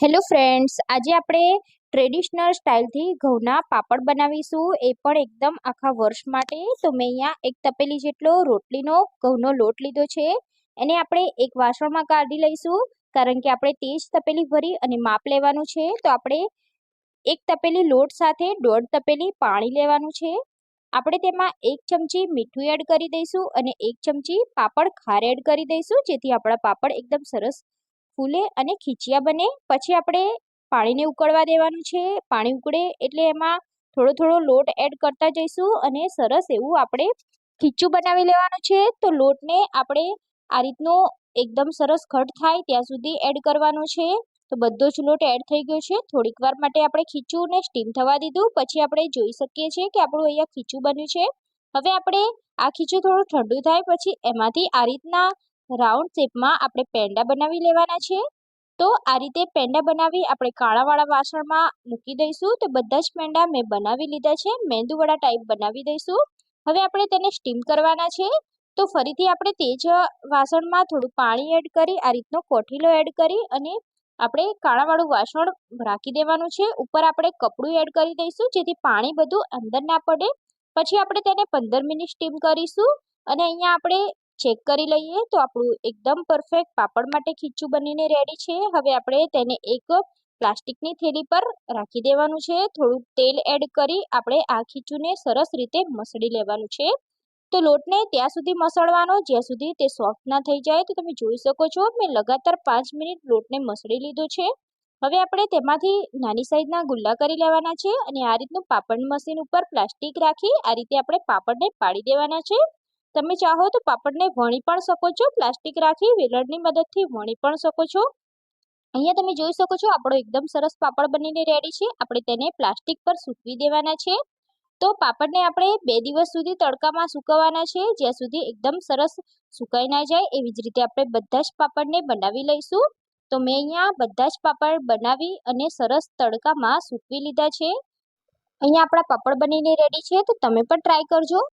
Hello friends, આજે આપણે traditional સ્ટાઇલથી ઘઉંના પાપડ બનાવીશું, એ પણ એકદમ આખા વર્ષ માટે. તો મેં અહીંયા એક તપેલી જેટલો રોટલીનો ઘઉંનો લોટ લીધો છે. એને આપણે એક વાસણમાં કાઢી લઈશું, કારણ કે આપણે તે જ તપેલી ભરી અને માપ લેવાનું છે. તો આપણે એક તપેલી લોટ સાથે 1.5 તપેલી પાણી લેવાનું છે. આપણે તેમાં 1 ચમચી મીઠું એડ કરી દઈશું અને 1 ચમચી પાપડ ખાર એડ કરી દઈશું, જેથી આપણા પાપડ એકદમ સરસ ફૂલે અને ખીચિયા બને. પછી આપણે પાણીને ઉકળવા દેવાનું છે. પાણી ઉકળે એટલે એમાં થોડો થોડો લોટ એડ કરતા જઈશું અને સરસ એવું આપણે ખીચું બનાવી લેવાનું છે. તો લોટને આપણે આ રીતનો એકદમ સરસ ઘટ થાય ત્યાં સુધી એડ કરવાનો છે. તો બધો જ લોટ એડ થઈ ગયો છે. થોડીક વાર માટે આપણે ખીચુંને સ્ટીમ થવા દીધું. પછી આપણે જોઈ શકીએ છીએ કે આપણું અહીંયા ખીચું બન્યું છે. હવે આપણે આ ખીચું થોડું ઠંડુ થાય પછી એમાંથી આ રીતના રાઉન્ડ શેપમાં આપણે પેંડા બનાવી લેવાના છે. તો આ રીતે પેંડા બનાવી આપણે કાળાવાળા વાસણમાં મૂકી દઈશું. તો બધા જ પેંડા મેં બનાવી લીધા છે. મેંદુવડા ટાઈપ બનાવી દઈશું. હવે આપણે તેને સ્ટીમ કરવાના છે. તો ફરીથી આપણે તે જ વાસણમાં થોડું પાણી એડ કરી આ રીતનો કોઠીલો એડ કરી અને આપણે કાળાવાળું વાસણ રાખી દેવાનું છે. ઉપર આપણે કપડું એડ કરી દઈશું, જેથી પાણી બધું અંદર ના પડે. પછી આપણે તેને 15 મિનિટ સ્ટીમ કરીશું અને અહીંયા આપણે ચેક કરી લઈએ તો આપણું એકદમ પરફેક્ટ પાપડ માટે ખીચું બનીને રેડી છે. હવે આપણે તેને એક પ્લાસ્ટિકની થેલી પર રાખી દેવાનું છે. થોડું તેલ એડ કરી આપણે આ ખીચુંને સરસ રીતે મસળી લેવાનું છે. તો લોટને ત્યાં સુધી મસળવાનો જ્યાં સુધી તે સોફ્ટ ના થઈ જાય. તો તમે જોઈ શકો છો મેં લગાતાર 5 મિનિટ લોટને મસળી લીધો છે. હવે આપણે તેમાંથી નાની સાઈઝના ગુલ્લા કરી લેવાના છે અને આ રીતનું પાપડ મશીન ઉપર પ્લાસ્ટિક રાખી આ રીતે આપણે પાપડને પાડી દેવાના છે. તમે ચાહો તો પાપડને વણી પણ શકો છો, પ્લાસ્ટિક રાખી વેલણની મદદથી વણી પણ શકો છો. અહીંયા તમે જોઈ શકો છો આપણો એકદમ સરસ પાપડ બનીને રેડી છે. આપણે તેને પ્લાસ્ટિક પર સૂકવી દેવાના છે. તો પાપડને આપણે 2 દિવસ સુધી તડકામાં સૂકવવાના છે, જ્યાં સુધી એકદમ સરસ સુકાઈ ના જાય. એવી જ રીતે આપણે બધા જ પાપડને બનાવી લઈશું. તો મેં અહીંયા બધા જ પાપડ બનાવી અને સરસ તડકામાં સૂકવી લીધા છે. અહીંયા આપણા પાપડ બનીને રેડી છે. તો તમે પણ ટ્રાય કરજો.